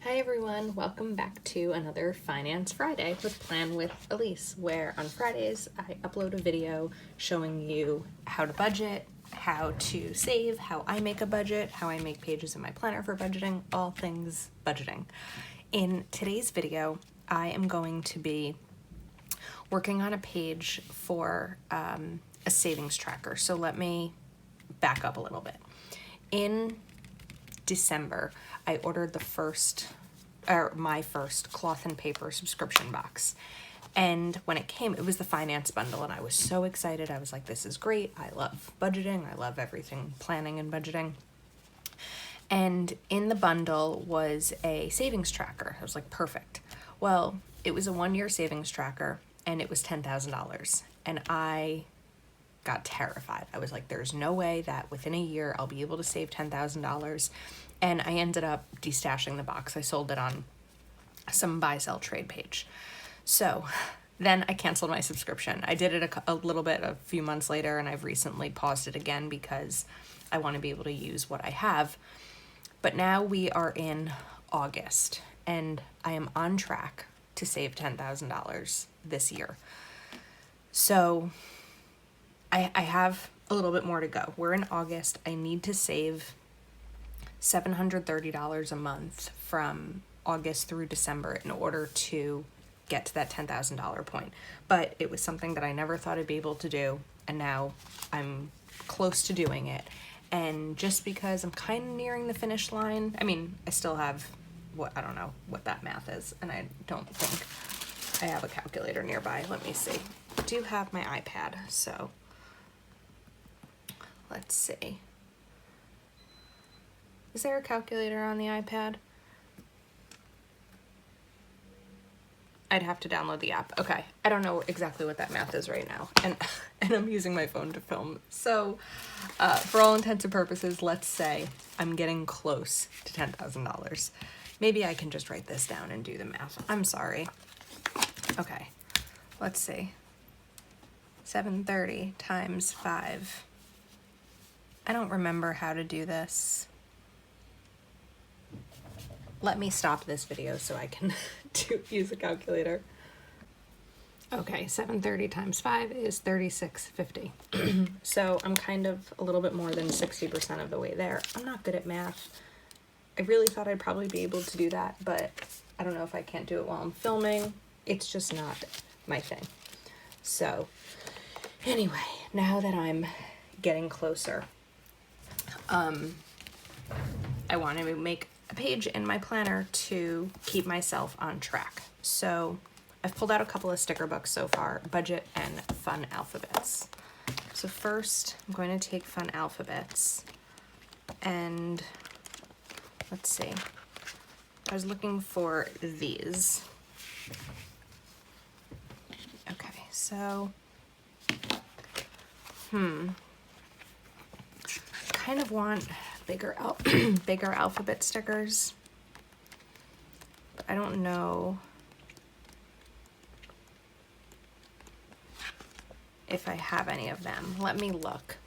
Hi everyone, welcome back to another Finance Friday with Plan with Elise, where on Fridays I upload a video showing you how to budget, how to save, how I make a budget, how I make pages in my planner for budgeting, all things budgeting. In today's video, I am going to be working on a page for a savings tracker. So let me back up a little bit. In December, I ordered my first cloth and paper subscription box. And when it came, it was the finance bundle, and I was so excited. I was like, this is great. I love budgeting. I love everything planning and budgeting. And in the bundle was a savings tracker. I was like, perfect. Well, it was a 1-year savings tracker, and it was $10,000. And I got terrified. I was like, there's no way that within a year I'll be able to save $10,000. And I ended up destashing the box. I sold it on some buy sell trade page. So then I canceled my subscription. I did it a little bit a few months later, and I've recently paused it again because I want to be able to use what I have. But now we are in August, and I am on track to save $10,000 this year. So I have a little bit more to go. We're in August. I need to save $730 a month from August through December in order to get to that $10,000 point. But it was something that I never thought I'd be able to do, and now I'm close to doing it. And just because I'm kind of nearing the finish line, I mean, I still have I don't know what that math is, and I don't think I have a calculator nearby. Let me see. I do have my iPad, so let's see. Is there a calculator on the iPad? I'd have to download the app. Okay, I don't know exactly what that math is right now, and I'm using my phone to film. So for all intents and purposes, let's say I'm getting close to $10,000. Maybe I can just write this down and do the math. I'm sorry. Okay, let's see. 730 times 5. I don't remember how to do this. Let me stop this video so I can use a calculator. Okay, 730 times 5 is 3650. So I'm kind of a little bit more than 60% of the way there. I'm not good at math. I really thought I'd probably be able to do that, but I don't know if I can't do it while I'm filming. It's just not my thing. So anyway, now that I'm getting closer, I want to make a page in my planner to keep myself on track. So I've pulled out a couple of sticker books so far, Budget and Fun Alphabets. So first I'm going to take Fun Alphabets, and let's see. I was looking for these. Okay, so kind of want bigger alphabet stickers, but I don't know if I have any of them. Let me look.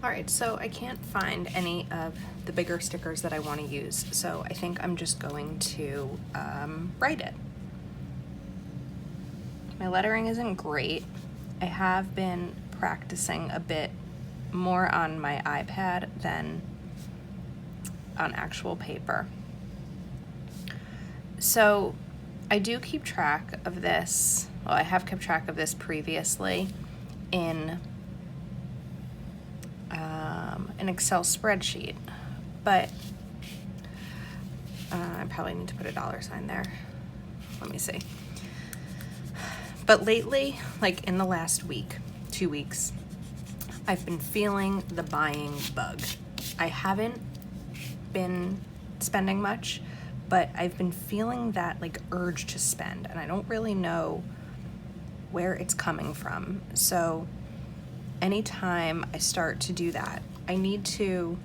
All right, so I can't find any of the bigger stickers that I want to use, so I think I'm just going to write it. My lettering isn't great. I have been practicing a bit more on my iPad than on actual paper. So I do keep track of this. Well, I have kept track of this previously in an Excel spreadsheet, but I probably need to put a $sign there. Let me see. But lately, like in the last week, 2 weeks, I've been feeling the buying bug. I haven't been spending much, but I've been feeling that like urge to spend, and I don't really know where it's coming from. So anytime I start to do that, I need to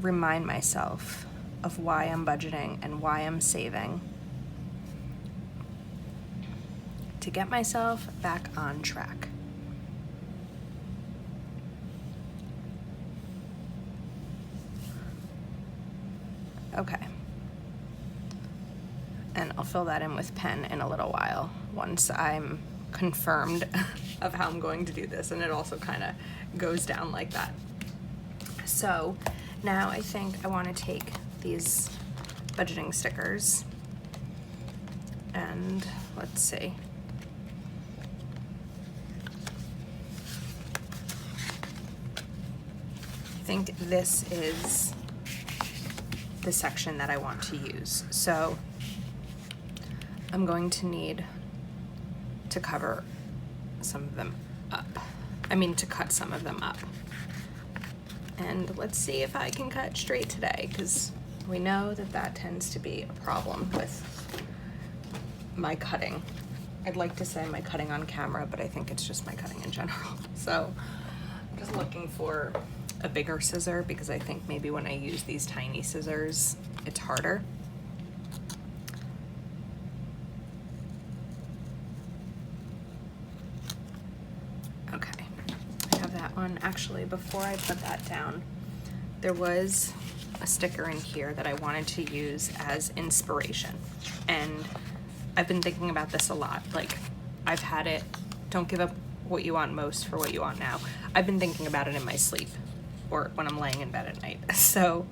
remind myself of why I'm budgeting and why I'm saving to get myself back on track. Okay, And I'll fill that in with pen in a little while once I'm confirmed of how I'm going to do this, and it also kind of goes down like that. So now I think I want to take these budgeting stickers and let's see. I think this is the section that I want to use. So I'm going to need to cover some of them up. To cut some of them up. And let's see if I can cut straight today, because we know that that tends to be a problem with my cutting. I'd like to say my cutting on camera, but I think it's just my cutting in general. So I'm just looking for a bigger scissor, because I think maybe when I use these tiny scissors, it's harder. Okay, I have that one. Actually, before I put that down, there was a sticker in here that I wanted to use as inspiration. And I've been thinking about this a lot. Like, I've had it, don't give up what you want most for what you want now. I've been thinking about it in my sleep or when I'm laying in bed at night. So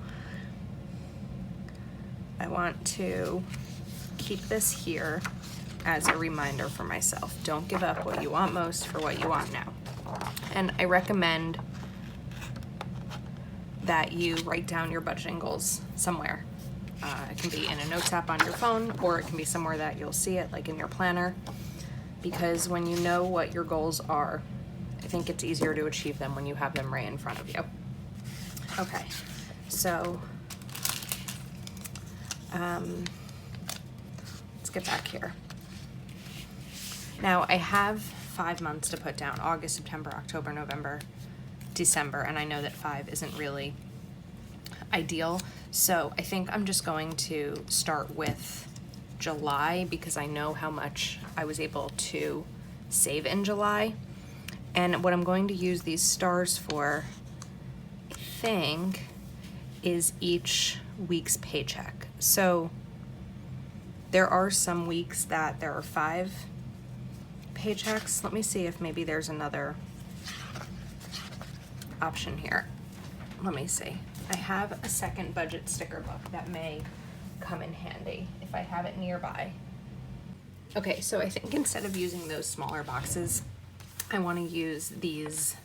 I want to keep this here as a reminder for myself. Don't give up what you want most for what you want now. And I recommend that you write down your budgeting goals somewhere. It can be in a notes app on your phone, or it can be somewhere that you'll see it, like in your planner. Because when you know what your goals are, I think it's easier to achieve them when you have them right in front of you. Okay, so let's get back here. Now I have 5 months to put down: August, September, October, November, December, and I know that 5 isn't really ideal. So I think I'm just going to start with July, because I know how much I was able to save in July. And what I'm going to use these stars for, I think, is each week's paycheck. So there are some weeks that there are 5 paychecks. Let me see if maybe there's another option here. Let me see. I have a second budget sticker book that may come in handy if I have it nearby. Okay, so I think instead of using those smaller boxes, I want to use these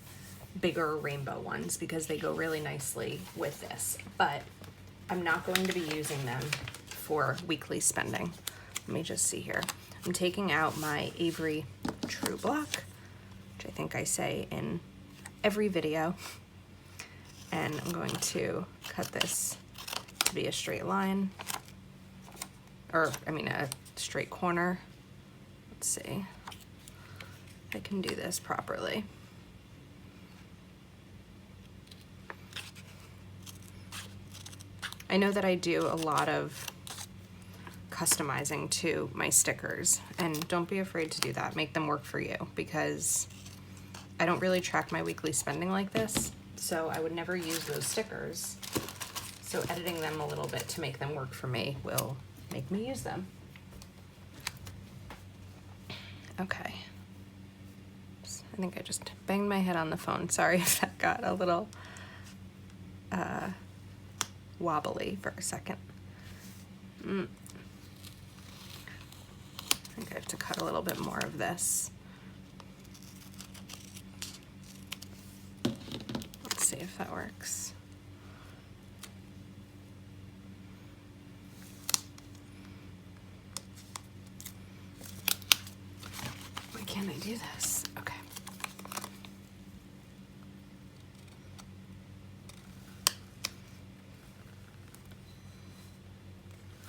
bigger rainbow ones because they go really nicely with this, but I'm not going to be using them for weekly spending. Let me just see here. I'm taking out my Avery True Block, which I think I say in every video, and I'm going to cut this to be a straight line, or a straight corner. Let's see if I can do this properly. I know that I do a lot of customizing to my stickers, and don't be afraid to do that. Make them work for you, because I don't really track my weekly spending like this, so I would never use those stickers. So editing them a little bit to make them work for me will make me use them. Okay. I think I just banged my head on the phone. Sorry if that got a little wobbly for a second. I think I have to cut a little bit more of this. Let's see if that works. Why can't I do this? Okay.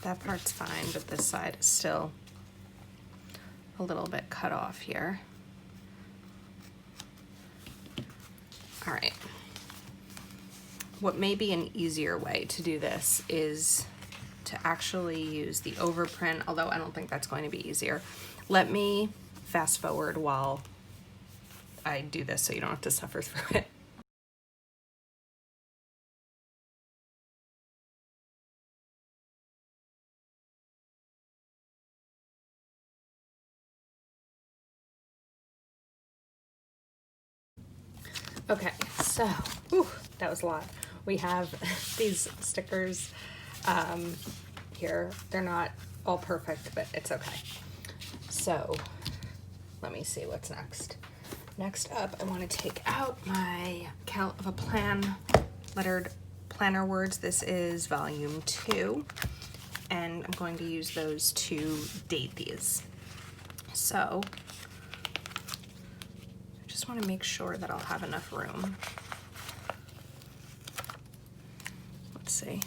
That part's fine, but this side is still a little bit cut off here. All right. What may be an easier way to do this is to actually use the overprint, although I don't think that's going to be easier. Let me fast forward while I do this so you don't have to suffer through it. Okay, so, whew, that was a lot. We have these stickers here. They're not all perfect, but it's okay. So, let me see what's next. Next up, I want to take out my Count of a Plan lettered planner words. This is volume 2, and I'm going to use those to date these. So, I just want to make sure that I'll have enough room. Let's see.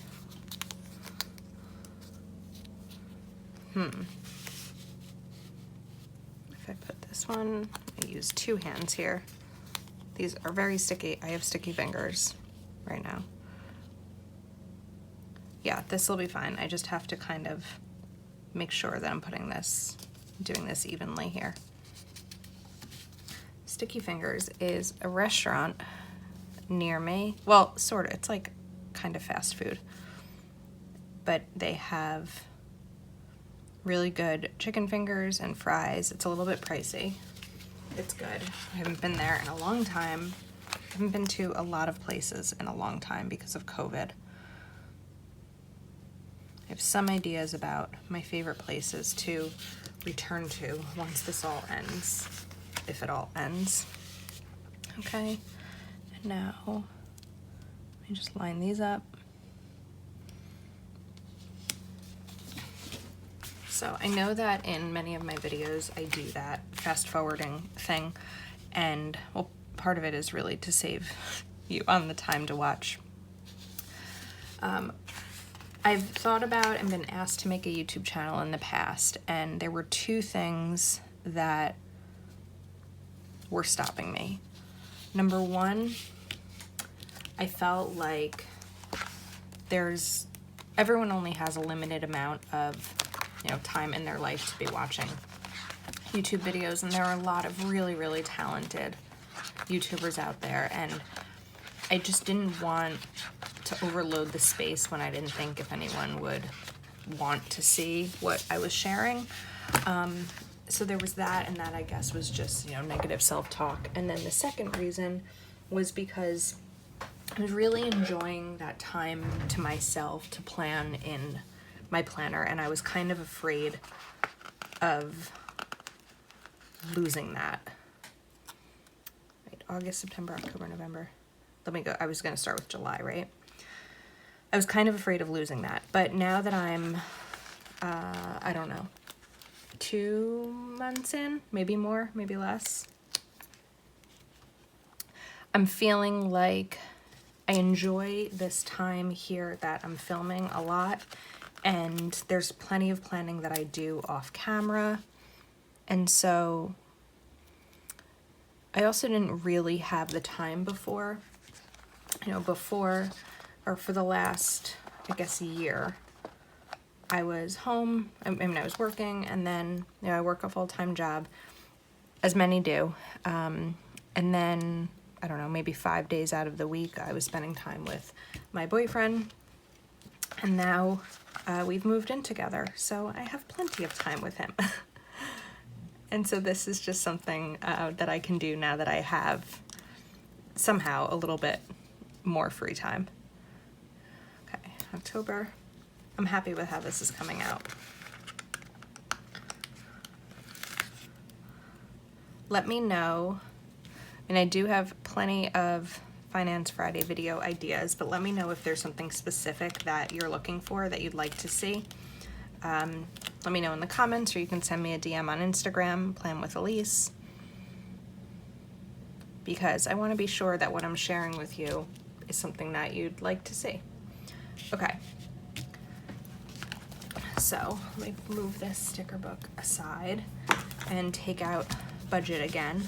If I put this one, I use 2 hands here. These are very sticky. I have sticky fingers right now. Yeah, this will be fine. I just have to kind of make sure that I'm doing this evenly here. Sticky Fingers is a restaurant near me. Well, sort of. It's like kind of fast food. But they have really good chicken fingers and fries. It's a little bit pricey. It's good. I haven't been there in a long time. I haven't been to a lot of places in a long time because of COVID. I have some ideas about my favorite places to return to once this all ends, if it all ends. Okay, and now let me just line these up. So I know that in many of my videos I do that fast forwarding thing, and well, part of it is really to save you on the time to watch. I've thought about and been asked to make a YouTube channel in the past, and there were 2 things that were stopping me. Number 1, I felt like everyone only has a limited amount of time in their life to be watching YouTube videos, and there are a lot of really, really talented YouTubers out there, and I just didn't want to overload the space when I didn't think if anyone would want to see what I was sharing. So there was that, and that I guess was just, negative self-talk. And then the second reason was because I was really enjoying that time to myself to plan in my planner, and I was kind of afraid of losing that. Right, August, September, October, November. Let me go. I was going to start with July, right? I was kind of afraid of losing that, but now that I'm, I don't know, 2 months in, maybe more, maybe less, I'm feeling like I enjoy this time here that I'm filming a lot, and there's plenty of planning that I do off camera, and so I also didn't really have the time before, for the last, I guess, year. I was home, I was working, and then, I work a full-time job, as many do, and then, I don't know, maybe 5 days out of the week, I was spending time with my boyfriend, and now we've moved in together, so I have plenty of time with him. And so this is just something that I can do now that I have somehow a little bit more free time. Okay, October. I'm happy with how this is coming out. Let me know, and I do have plenty of Finance Friday video ideas, but let me know if there's something specific that you're looking for that you'd like to see. Let me know in the comments, or you can send me a DM on Instagram, Plan with Elise, because I want to be sure that what I'm sharing with you is something that you'd like to see. Okay. So let me move this sticker book aside and take out budget again.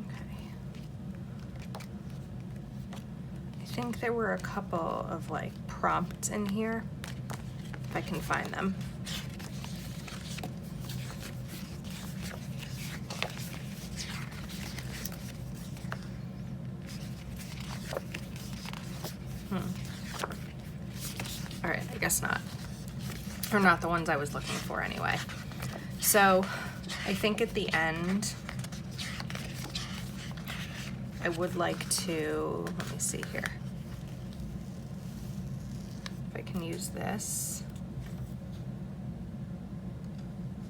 Okay. I think there were a couple of prompts in here, if I can find them. All right, I guess not. Or not the ones I was looking for anyway. So I think at the end, I would like to, let me see here. If I can use this.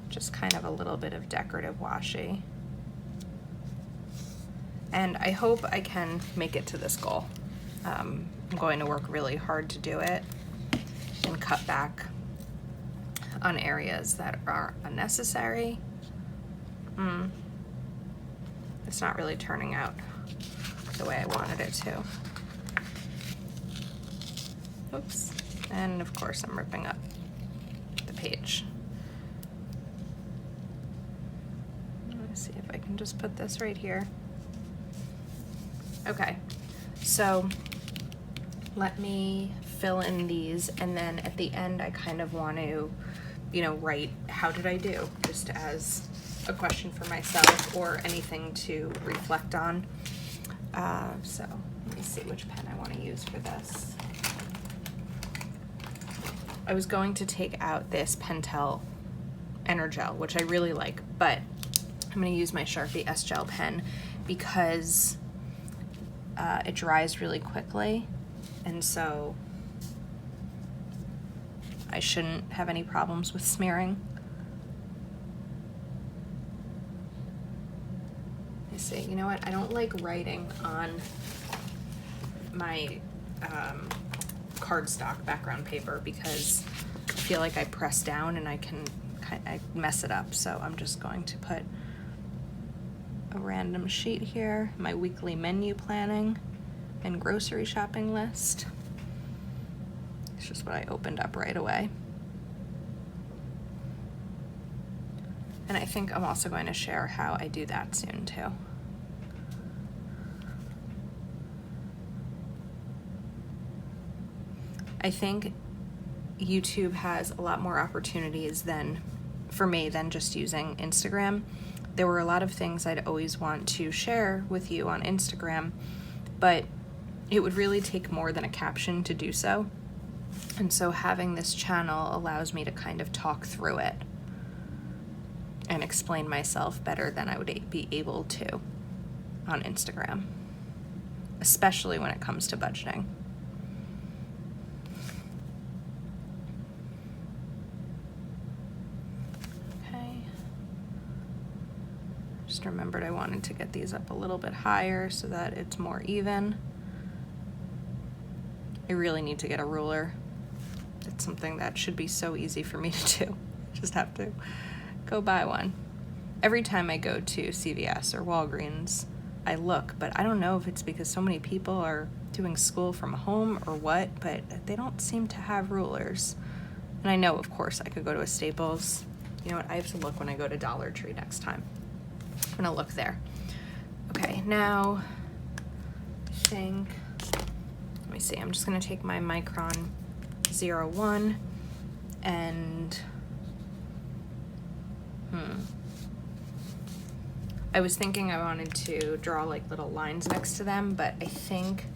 Just kind of a little bit of decorative washi. And I hope I can make it to this goal. I'm going to work really hard to do it and cut back on areas that are unnecessary. It's not really turning out the way I wanted it to. Oops. And of course I'm ripping up the page. Let's see if I can just put this right here. Okay, so let me fill in these, and then at the end I kind of want to, you know, write how did I do, just as a question for myself or anything to reflect on. So let me see which pen I want to use for this. I was going to take out this Pentel Energel, which I really like, but I'm going to use my Sharpie S-Gel pen because it dries really quickly, and so I shouldn't have any problems with smearing. I see, you know what, I don't like writing on my cardstock background paper because I feel like I press down and I mess it up, so I'm just going to put a random sheet here, my weekly menu planning and grocery shopping list. It's just what I opened up right away. And I think I'm also going to share how I do that soon too. I think YouTube has a lot more opportunities for me than just using Instagram. There were a lot of things I'd always want to share with you on Instagram, but it would really take more than a caption to do so. And so having this channel allows me to kind of talk through it and explain myself better than I would be able to on Instagram, especially when it comes to budgeting. Just remembered I wanted to get these up a little bit higher so that it's more even. I really need to get a ruler. It's something that should be so easy for me to do. Just have to go buy one. Every time I go to CVS or Walgreens, I look, but I don't know if it's because so many people are doing school from home or what, but they don't seem to have rulers. And I know, of course, I could go to a Staples. You know what, I have to look when I go to Dollar Tree next time. I'm gonna look there. Okay, now I think, let me see, I'm just gonna take my Micron 01 and I was thinking I wanted to draw like little lines next to them, but I think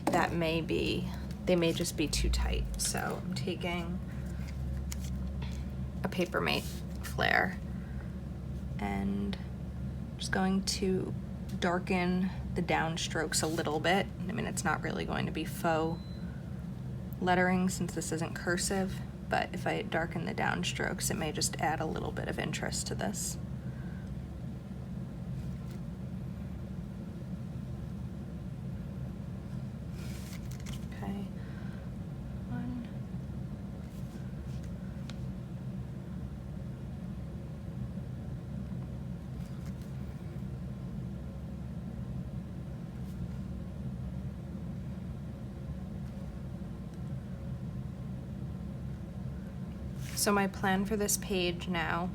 that they may just be too tight. So I'm taking a Papermate flare and just going to darken the downstrokes a little bit. I mean, it's not really going to be faux lettering since this isn't cursive, but if I darken the downstrokes, it may just add a little bit of interest to this. Okay, one. So my plan for this page now,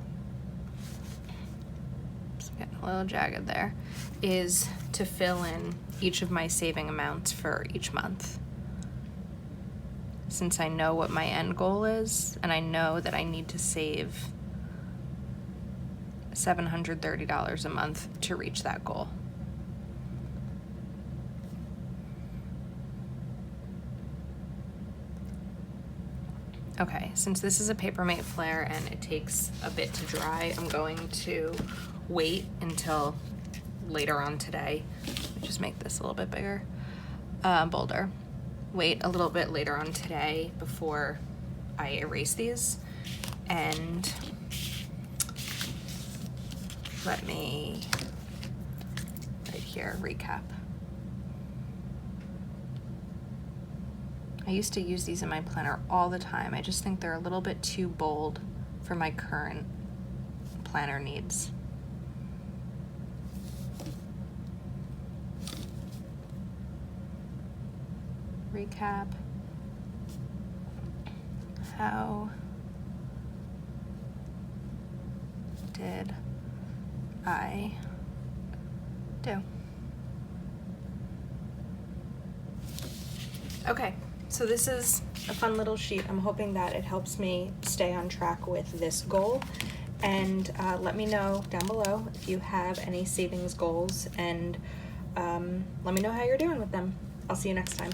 just getting a little jagged there, is to fill in each of my saving amounts for each month. Since I know what my end goal is, and I know that I need to save $730 a month to reach that goal. Okay, since this is a Papermate flare and it takes a bit to dry, I'm going to wait until later on today. Let me just make this a little bit bigger, bolder. Wait a little bit later on today before I erase these, and let me, right here, recap. I used to use these in my planner all the time. I just think they're a little bit too bold for my current planner needs. Recap. How did I do? Okay, so this is a fun little sheet. I'm hoping that it helps me stay on track with this goal. And let me know down below if you have any savings goals, and let me know how you're doing with them. I'll see you next time.